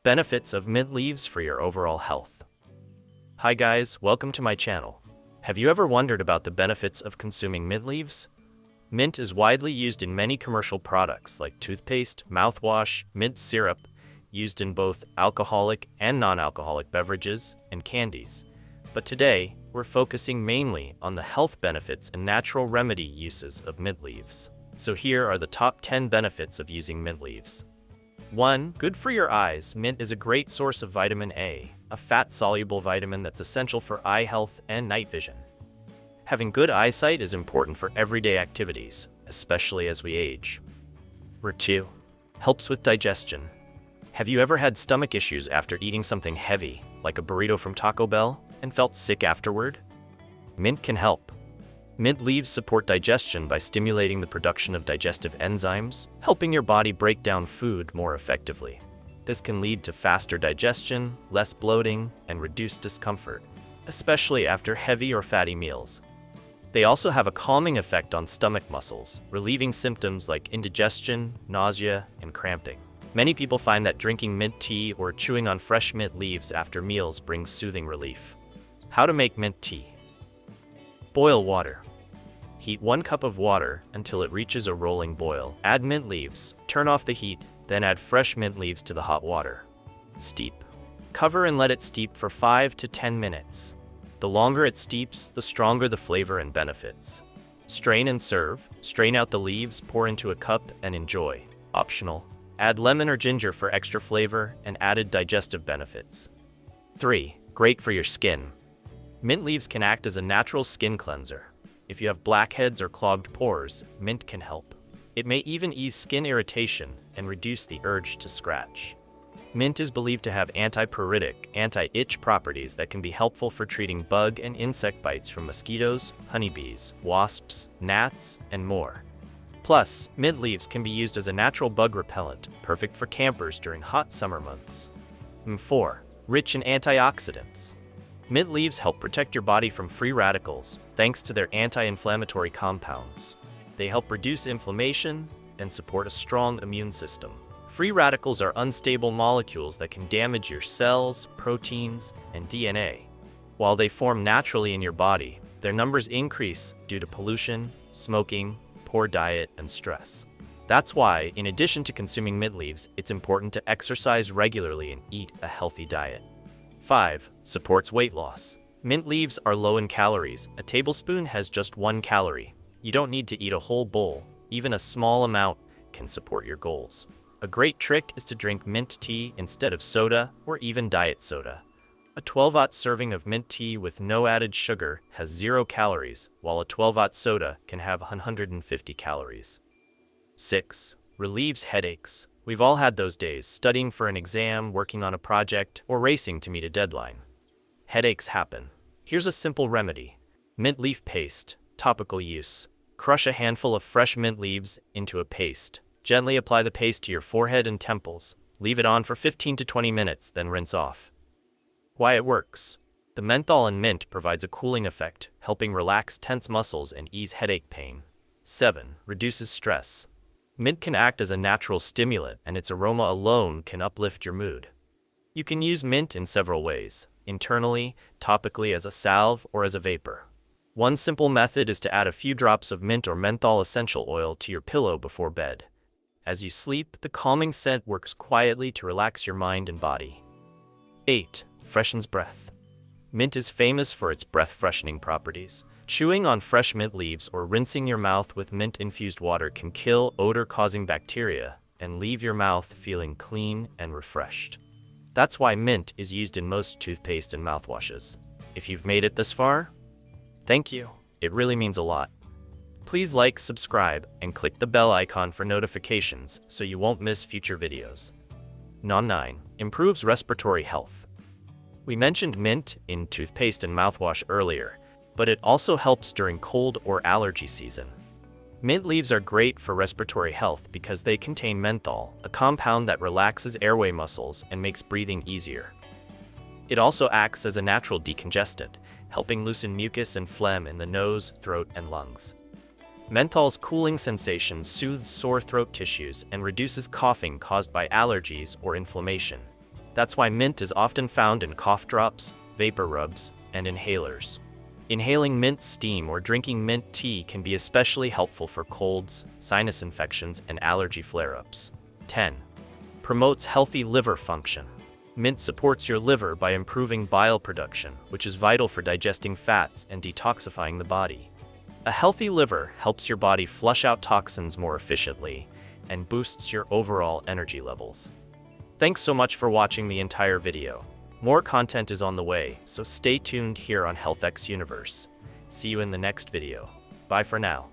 Benefits of mint leaves for your overall health. Hi guys, welcome to my channel. Have you ever wondered about the benefits of consuming mint leaves? Mint is widely used in many commercial products like toothpaste, mouthwash, mint syrup, used in both alcoholic and non-alcoholic beverages and candies. But today, we're focusing mainly on the health benefits and natural remedy uses of mint leaves. So here are the top 10 benefits of using mint leaves. 1. Good for your eyes. Mint is a great source of vitamin A, a fat-soluble vitamin that's essential for eye health and night vision. Having good eyesight is important for everyday activities, especially as we age. 2. Helps with digestion. Have you ever had stomach issues after eating something heavy, like a burrito from Taco Bell, and felt sick afterward? Mint can help. Mint leaves support digestion by stimulating the production of digestive enzymes, helping your body break down food more effectively. This can lead to faster digestion, less bloating, and reduced discomfort, especially after heavy or fatty meals. They also have a calming effect on stomach muscles, relieving symptoms like indigestion, nausea, and cramping. Many people find that drinking mint tea or chewing on fresh mint leaves after meals brings soothing relief. How to make mint tea. Boil water. Heat 1 cup of water until it reaches a rolling boil. Add mint leaves, turn off the heat, then add fresh mint leaves to the hot water. Steep. Cover and let it steep for 5 to 10 minutes. The longer it steeps, the stronger the flavor and benefits. Strain and serve. Strain out the leaves, pour into a cup, and enjoy. Optional. Add lemon or ginger for extra flavor and added digestive benefits. 3. Great for your skin. Mint leaves can act as a natural skin cleanser. If you have blackheads or clogged pores, mint can help. It may even ease skin irritation and reduce the urge to scratch. Mint is believed to have antipruritic, anti-itch properties that can be helpful for treating bug and insect bites from mosquitoes, honeybees, wasps, gnats, and more. Plus, mint leaves can be used as a natural bug repellent, perfect for campers during hot summer months. 4. Rich in antioxidants. Mint leaves help protect your body from free radicals, thanks to their anti-inflammatory compounds. They help reduce inflammation and support a strong immune system. Free radicals are unstable molecules that can damage your cells, proteins, and DNA. While they form naturally in your body, their numbers increase due to pollution, smoking, poor diet, and stress. That's why, in addition to consuming mint leaves, it's important to exercise regularly and eat a healthy diet. 5. Supports weight loss. Mint leaves are low in calories. A tablespoon has just 1 calorie. You don't need to eat a whole bowl. Even a small amount can support your goals. A great trick is to drink mint tea instead of soda or even diet soda. A 12-ounce serving of mint tea with no added sugar has 0 calories, while a 12-ounce soda can have 150 calories. 6. Relieves headaches. We've all had those days, studying for an exam, working on a project, or racing to meet a deadline. Headaches happen. Here's a simple remedy. Mint leaf paste. Topical use. Crush a handful of fresh mint leaves into a paste. Gently apply the paste to your forehead and temples. Leave it on for 15 to 20 minutes, then rinse off. Why it works. The menthol in mint provides a cooling effect, helping relax tense muscles and ease headache pain. 7. Reduces stress. Mint can act as a natural stimulant, and its aroma alone can uplift your mood. You can use mint in several ways: internally, topically as a salve, or as a vapor. One simple method is to add a few drops of mint or menthol essential oil to your pillow before bed. As you sleep, the calming scent works quietly to relax your mind and body. 8. Freshens breath. Mint is famous for its breath-freshening properties. Chewing on fresh mint leaves or rinsing your mouth with mint-infused water can kill odor-causing bacteria and leave your mouth feeling clean and refreshed. That's why mint is used in most toothpaste and mouthwashes. If you've made it this far, thank you. It really means a lot. Please like, subscribe, and click the bell icon for notifications so you won't miss future videos. 9. Improves respiratory health. We mentioned mint in toothpaste and mouthwash earlier, but it also helps during cold or allergy season. Mint leaves are great for respiratory health because they contain menthol, a compound that relaxes airway muscles and makes breathing easier. It also acts as a natural decongestant, helping loosen mucus and phlegm in the nose, throat, and lungs. Menthol's cooling sensation soothes sore throat tissues and reduces coughing caused by allergies or inflammation. That's why mint is often found in cough drops, vapor rubs, and inhalers. Inhaling mint steam or drinking mint tea can be especially helpful for colds, sinus infections, and allergy flare-ups. 10. Promotes healthy liver function. Mint supports your liver by improving bile production, which is vital for digesting fats and detoxifying the body. A healthy liver helps your body flush out toxins more efficiently and boosts your overall energy levels. Thanks so much for watching the entire video. More content is on the way, so stay tuned here on HealthX Universe. See you in the next video. Bye for now.